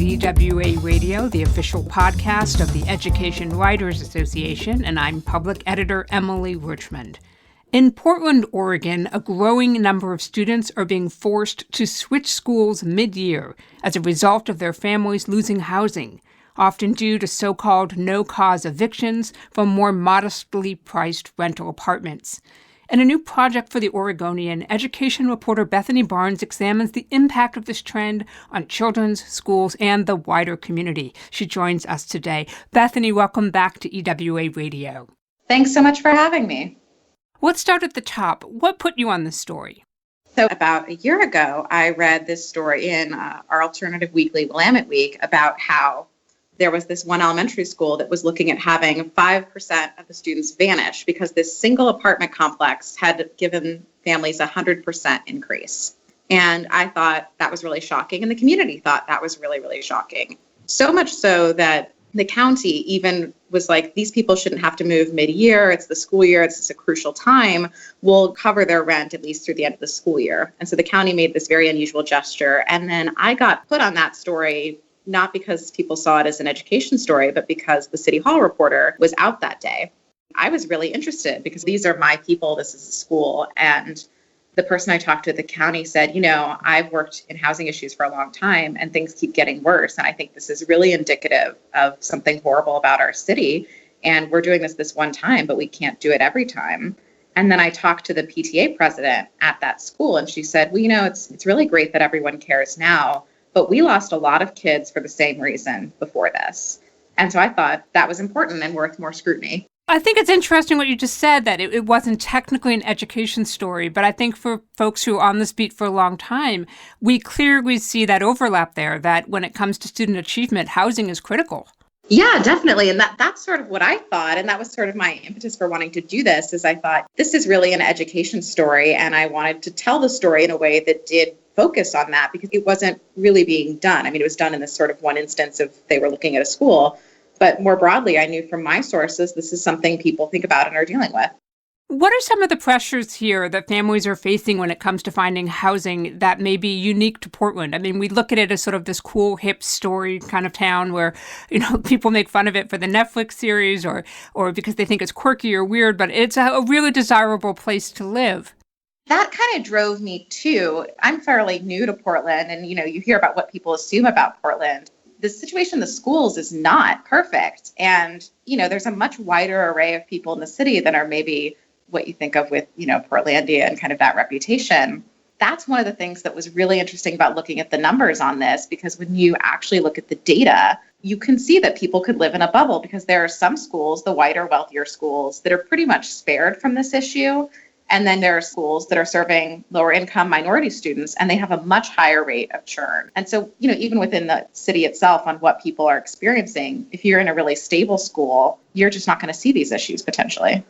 EWA Radio, the official podcast of the Education Writers Association, and I'm public editor Emily Richmond. In Portland, Oregon, a growing number of students are being forced to switch schools mid-year as a result of their families losing housing, often due to so-called no-cause evictions from more modestly priced rental apartments. In a new project for the Oregonian, education reporter Bethany Barnes examines the impact of this trend on children's schools and the wider community. She joins us today. Bethany, welcome back to EWA Radio. Thanks so much for having me. Let's start at the top. What put you on this story? So about a year ago, I read this story in our alternative weekly, Willamette Week, about how there was this one elementary school that was looking at having 5% of the students vanish because this single apartment complex had given families a 100% increase. And I thought that was really shocking. And the community thought that was really, really shocking. So much so that the county even was like, these people shouldn't have to move mid-year. It's the school year. It's a crucial time. We'll cover their rent at least through the end of the school year. And so the county made this very unusual gesture. And then I got put on that story not because people saw it as an education story, but because the City Hall reporter was out that day. I was really interested because these are my people. This is a school. And the person I talked to at the county said, I've worked in housing issues for a long time and things keep getting worse. And I think this is really indicative of something horrible about our city. And we're doing this one time, but we can't do it every time. And then I talked to the PTA president at that school and she said, it's really great that everyone cares now. But we lost a lot of kids for the same reason before this. And so I thought that was important and worth more scrutiny. I think it's interesting what you just said, that it wasn't technically an education story, but I think for folks who are on this beat for a long time, we clearly see that overlap there, that when it comes to student achievement, housing is critical. Yeah, definitely. And that's sort of what I thought. And that was sort of my impetus for wanting to do this, is I thought this is really an education story. And I wanted to tell the story in a way that did focus on that because it wasn't really being done. I mean, it was done in this sort of one instance of they were looking at a school. But more broadly, I knew from my sources, this is something people think about and are dealing with. What are some of the pressures here that families are facing when it comes to finding housing that may be unique to Portland? I mean, we look at it as sort of this cool, hip story kind of town where, people make fun of it for the Netflix series or because they think it's quirky or weird, but it's a really desirable place to live. That kind of drove me too. I'm fairly new to Portland and, you hear about what people assume about Portland. The situation in the schools is not perfect. And, there's a much wider array of people in the city than are maybe what you think of with, Portlandia and kind of that reputation. That's one of the things that was really interesting about looking at the numbers on this, because when you actually look at the data, you can see that people could live in a bubble because there are some schools, the whiter, wealthier schools, that are pretty much spared from this issue. And then there are schools that are serving lower income minority students, and they have a much higher rate of churn. And so, even within the city itself on what people are experiencing, if you're in a really stable school, you're just not going to see these issues potentially.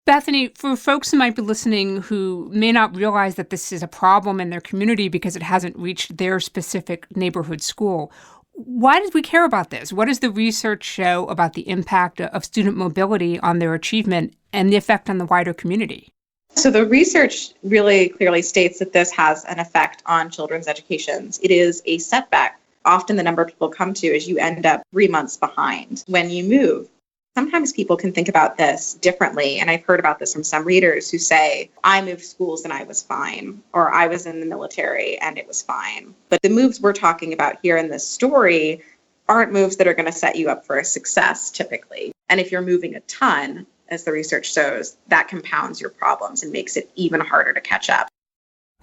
Bethany, for folks who might be listening who may not realize that this is a problem in their community because it hasn't reached their specific neighborhood school, why did we care about this? What does the research show about the impact of student mobility on their achievement and the effect on the wider community? So the research really clearly states that this has an effect on children's educations. It is a setback. Often the number of people come to is you end up 3 months behind when you move. Sometimes people can think about this differently. And I've heard about this from some readers who say, I moved schools and I was fine, or I was in the military and it was fine. But the moves we're talking about here in this story aren't moves that are going to set you up for a success typically. And if you're moving a ton, as the research shows, that compounds your problems and makes it even harder to catch up.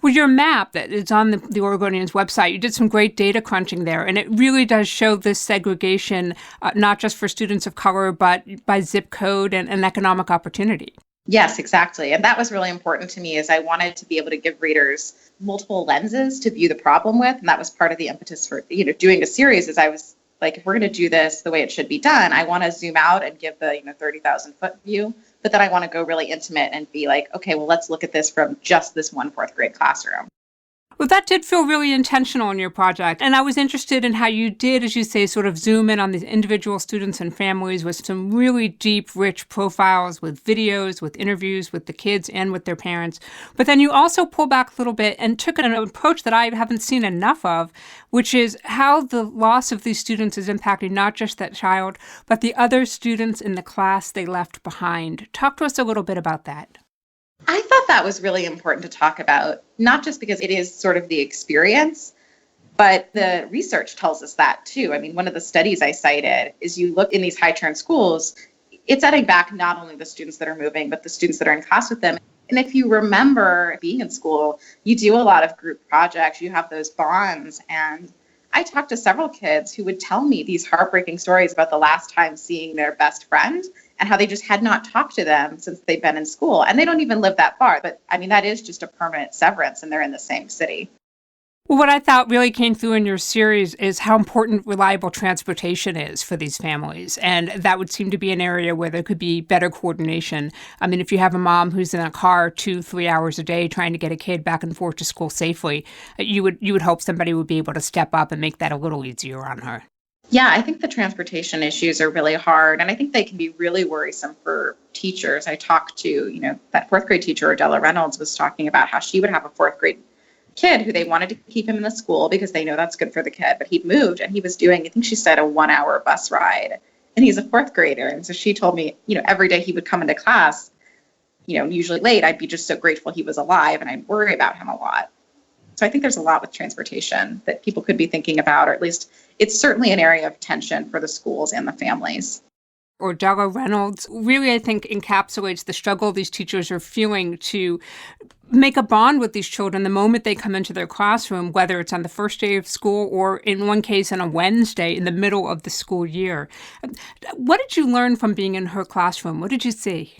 With your map that is on the Oregonian's website, you did some great data crunching there, and it really does show this segregation, not just for students of color, but by zip code and economic opportunity. Yes, exactly. And that was really important to me, as I wanted to be able to give readers multiple lenses to view the problem with. And that was part of the impetus for, doing a series, is I was like, if we're going to do this the way it should be done, I want to zoom out and give the 30,000 foot view, but then I want to go really intimate and be like, okay, well, let's look at this from just this one fourth grade classroom. Well, that did feel really intentional in your project. And I was interested in how you did, as you say, sort of zoom in on these individual students and families with some really deep, rich profiles, with videos, with interviews with the kids and with their parents. But then you also pulled back a little bit and took an approach that I haven't seen enough of, which is how the loss of these students is impacting not just that child, but the other students in the class they left behind. Talk to us a little bit about that. I thought that was really important to talk about, not just because it is sort of the experience, but the research tells us that too. I mean, one of the studies I cited is you look in these high turn schools, it's setting back not only the students that are moving, but the students that are in class with them. And if you remember being in school, you do a lot of group projects, you have those bonds. And I talked to several kids who would tell me these heartbreaking stories about the last time seeing their best friend and how they just had not talked to them since they've been in school. And they don't even live that far. But I mean, that is just a permanent severance and they're in the same city. Well, what I thought really came through in your series is how important reliable transportation is for these families. And that would seem to be an area where there could be better coordination. I mean, if you have a mom who's in a car 2-3 hours a day trying to get a kid back and forth to school safely, you would hope somebody would be able to step up and make that a little easier on her. Yeah, I think the transportation issues are really hard, and I think they can be really worrisome for teachers. I talked to, that fourth grade teacher, Adela Reynolds, was talking about how she would have a fourth grade kid who they wanted to keep him in the school because they know that's good for the kid, but he'd moved and he was doing, I think she said, a 1-hour bus ride, and he's a fourth grader. And so she told me, every day he would come into class, usually late, I'd be just so grateful he was alive and I'd worry about him a lot. So I think there's a lot with transportation that people could be thinking about, or at least it's certainly an area of tension for the schools and the families. Or Adela Reynolds really, I think, encapsulates the struggle these teachers are feeling to make a bond with these children the moment they come into their classroom, whether it's on the first day of school or in one case on a Wednesday in the middle of the school year. What did you learn from being in her classroom? What did you see?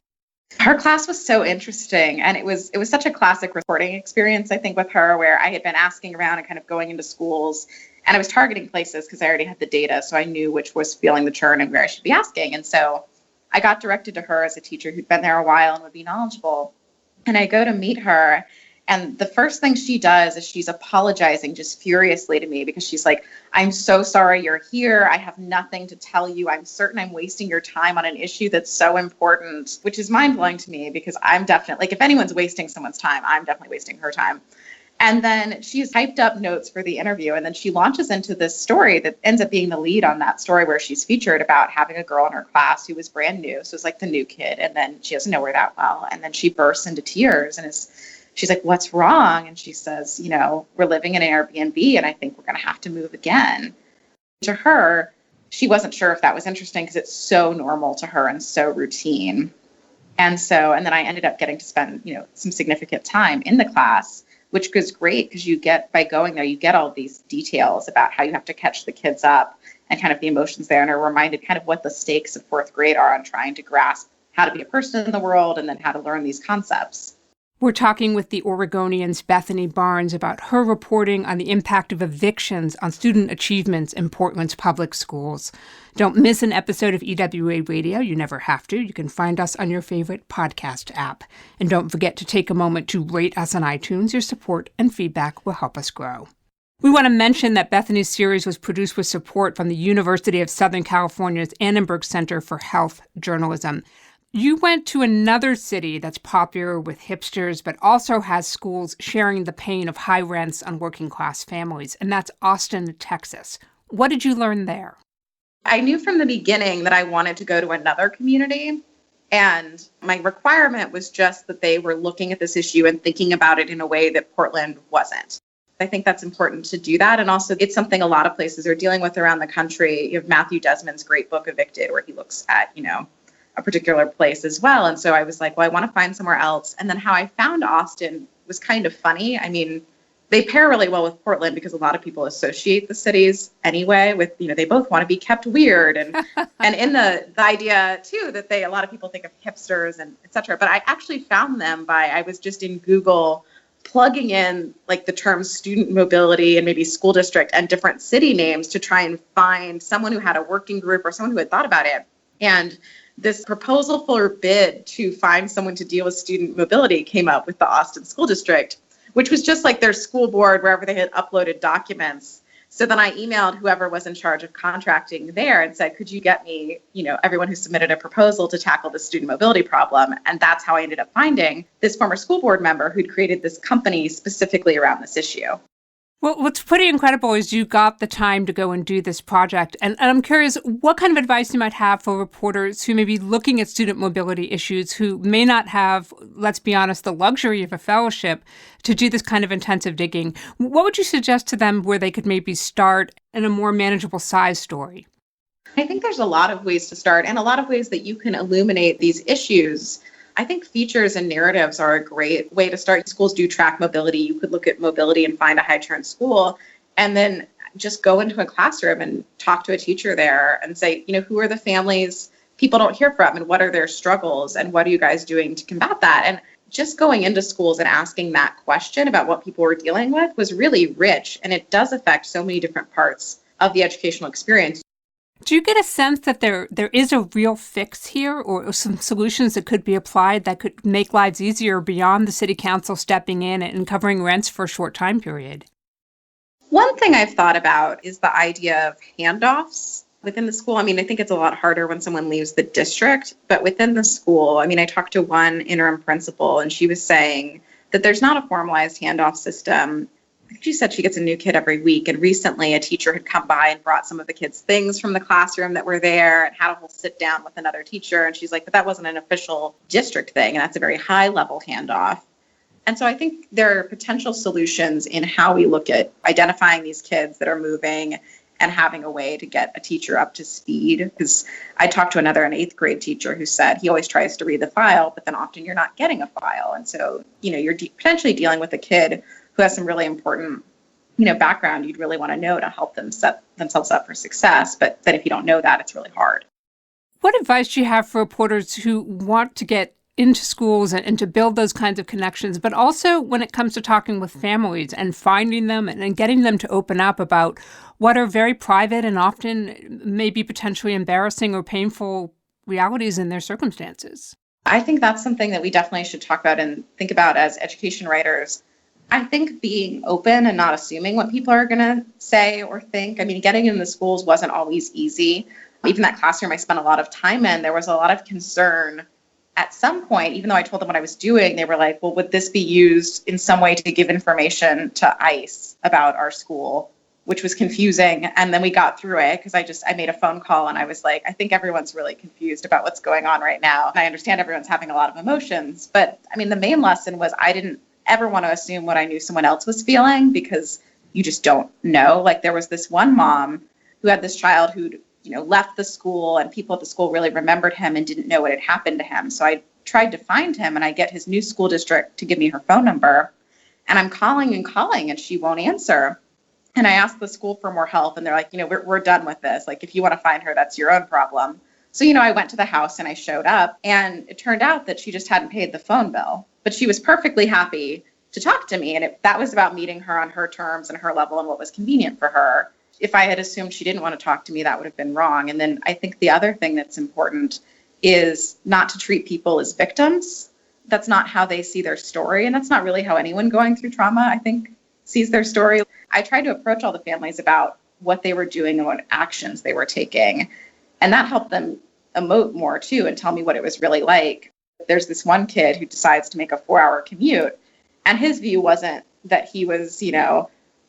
Her class was so interesting, and it was such a classic reporting experience, I think, with her, where I had been asking around and kind of going into schools, and I was targeting places because I already had the data, so I knew which was feeling the churn and where I should be asking. And so I got directed to her as a teacher who'd been there a while and would be knowledgeable. And I go to meet her, and the first thing she does is she's apologizing just furiously to me because she's like, I'm so sorry you're here. I have nothing to tell you. I'm certain I'm wasting your time on an issue that's so important, which is mind-blowing to me because I'm definitely, if anyone's wasting someone's time, I'm definitely wasting her time. And then she's typed up notes for the interview, and then she launches into this story that ends up being the lead on that story where she's featured about having a girl in her class who was brand new. So it's like the new kid, and then she doesn't know her that well. And then she bursts into tears and she's like, what's wrong? And she says, we're living in an Airbnb and I think we're going to have to move again. To her, she wasn't sure if that was interesting because it's so normal to her and so routine. And then I ended up getting to spend, some significant time in the class, which was great because by going there, you get all these details about how you have to catch the kids up and kind of the emotions there, and are reminded kind of what the stakes of fourth grade are on trying to grasp how to be a person in the world and then how to learn these concepts. We're talking with the Oregonian's Bethany Barnes about her reporting on the impact of evictions on student achievements in Portland's public schools. Don't miss an episode of EWA Radio. You never have to. You can find us on your favorite podcast app. And don't forget to take a moment to rate us on iTunes. Your support and feedback will help us grow. We want to mention that Bethany's series was produced with support from the University of Southern California's Annenberg Center for Health Journalism. You went to another city that's popular with hipsters, but also has schools sharing the pain of high rents on working-class families, and that's Austin, Texas. What did you learn there? I knew from the beginning that I wanted to go to another community, and my requirement was just that they were looking at this issue and thinking about it in a way that Portland wasn't. I think that's important to do that, and also it's something a lot of places are dealing with around the country. You have Matthew Desmond's great book, Evicted, where he looks at, a particular place as well. And so I was like, well, I want to find somewhere else. And then how I found Austin was kind of funny. I mean, they pair really well with Portland because a lot of people associate the cities anyway with, they both want to be kept weird. And and in the idea too, that a lot of people think of hipsters and et cetera. But I actually found them I was just in Google plugging in like the terms student mobility and maybe school district and different city names to try and find someone who had a working group or someone who had thought about it. And this proposal for bid to find someone to deal with student mobility came up with the Austin School District, which was just like their school board wherever they had uploaded documents. So then I emailed whoever was in charge of contracting there and said, could you get me, everyone who submitted a proposal to tackle the student mobility problem? And that's how I ended up finding this former school board member who'd created this company specifically around this issue. Well, what's pretty incredible is you got the time to go and do this project. And I'm curious, what kind of advice you might have for reporters who may be looking at student mobility issues who may not have, let's be honest, the luxury of a fellowship to do this kind of intensive digging. What would you suggest to them where they could maybe start in a more manageable size story? I think there's a lot of ways to start and a lot of ways that you can illuminate these issues. I think features and narratives are a great way to start. Schools do track mobility. You could look at mobility and find a high churn school and then just go into a classroom and talk to a teacher there and say, who are the families people don't hear from and what are their struggles and what are you guys doing to combat that? And just going into schools and asking that question about what people were dealing with was really rich, and it does affect so many different parts of the educational experience. Do you get a sense that there is a real fix here or some solutions that could be applied that could make lives easier beyond the city council stepping in and covering rents for a short time period? One thing I've thought about is the idea of handoffs within the school. I think it's a lot harder when someone leaves the district, but within the school, I talked to one interim principal and she was saying that there's not a formalized handoff system. She said she gets a new kid every week. And recently a teacher had come by and brought some of the kids' things from the classroom that were there and had a whole sit down with another teacher. And she's like, but that wasn't an official district thing. And that's a very high level handoff. And so I think there are potential solutions in how we look at identifying these kids that are moving and having a way to get a teacher up to speed. Because I talked to an 8th grade teacher who said he always tries to read the file, but then often you're not getting a file. And so, you're potentially dealing with a kid who has some really important, background you'd really want to know to help them set themselves up for success. But then if you don't know that, it's really hard. What advice do you have for reporters who want to get into schools and to build those kinds of connections, but also when it comes to talking with families and finding them and getting them to open up about what are very private and often maybe potentially embarrassing or painful realities in their circumstances? I think that's something that we definitely should talk about and think about as education writers. I think being open and not assuming what people are going to say or think. Getting in the schools wasn't always easy. Even that classroom I spent a lot of time in, there was a lot of concern. At some point, even though I told them what I was doing, they were like, well, would this be used in some way to give information to ICE about our school, which was confusing. And then we got through it because I made a phone call and I was like, I think everyone's really confused about what's going on right now. And I understand everyone's having a lot of emotions. But the main lesson was I didn't ever want to assume what I knew someone else was feeling because you just don't know. Like there was this one mom who had this child who'd left the school and people at the school really remembered him and didn't know what had happened to him. So I tried to find him and I get his new school district to give me her phone number. And I'm calling and she won't answer. And I asked the school for more help and they're like, we're done with this. Like if you want to find her, that's your own problem. So, I went to the house and I showed up and it turned out that she just hadn't paid the phone bill, but she was perfectly happy to talk to me. And that was about meeting her on her terms and her level and what was convenient for her. If I had assumed she didn't want to talk to me, that would have been wrong. And then I think the other thing that's important is not to treat people as victims. That's not how they see their story. And that's not really how anyone going through trauma, I think, sees their story. I tried to approach all the families about what they were doing and what actions they were taking. And that helped them emote more too and tell me what it was really like. There's this one kid who decides to make a 4-hour commute. And his view wasn't that he was,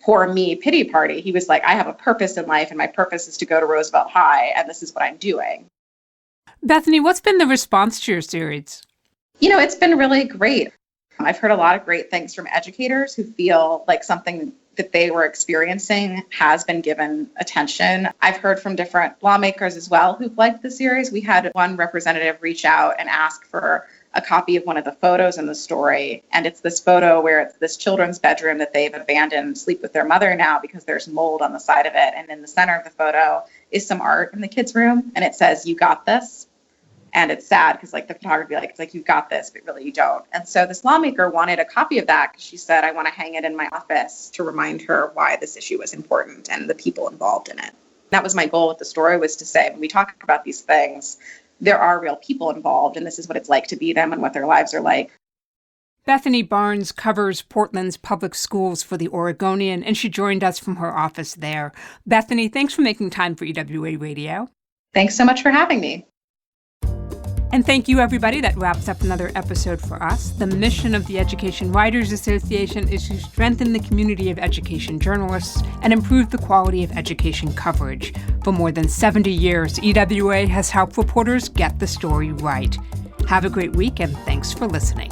poor me pity party. He was like, I have a purpose in life and my purpose is to go to Roosevelt High and this is what I'm doing. Bethany, what's been the response to your series? It's been really great. I've heard a lot of great things from educators who feel like something that they were experiencing has been given attention. I've heard from different lawmakers as well who've liked the series. We had one representative reach out and ask for a copy of one of the photos in the story. And it's this photo where it's this children's bedroom that they've abandoned, sleep with their mother now because there's mold on the side of it. And in the center of the photo is some art in the kids' room. And it says, "You got this." And it's sad because the photography, it's like, "You've got this," but really you don't. And so this lawmaker wanted a copy of that because she said, "I want to hang it in my office to remind her why this issue was important and the people involved in it." That was my goal with the story, was to say, when we talk about these things, there are real people involved and this is what it's like to be them and what their lives are like. Bethany Barnes covers Portland's public schools for the Oregonian, and she joined us from her office there. Bethany, thanks for making time for EWA Radio. Thanks so much for having me. And thank you, everybody. That wraps up another episode for us. The mission of the Education Writers Association is to strengthen the community of education journalists and improve the quality of education coverage. For more than 70 years, EWA has helped reporters get the story right. Have a great week, and thanks for listening.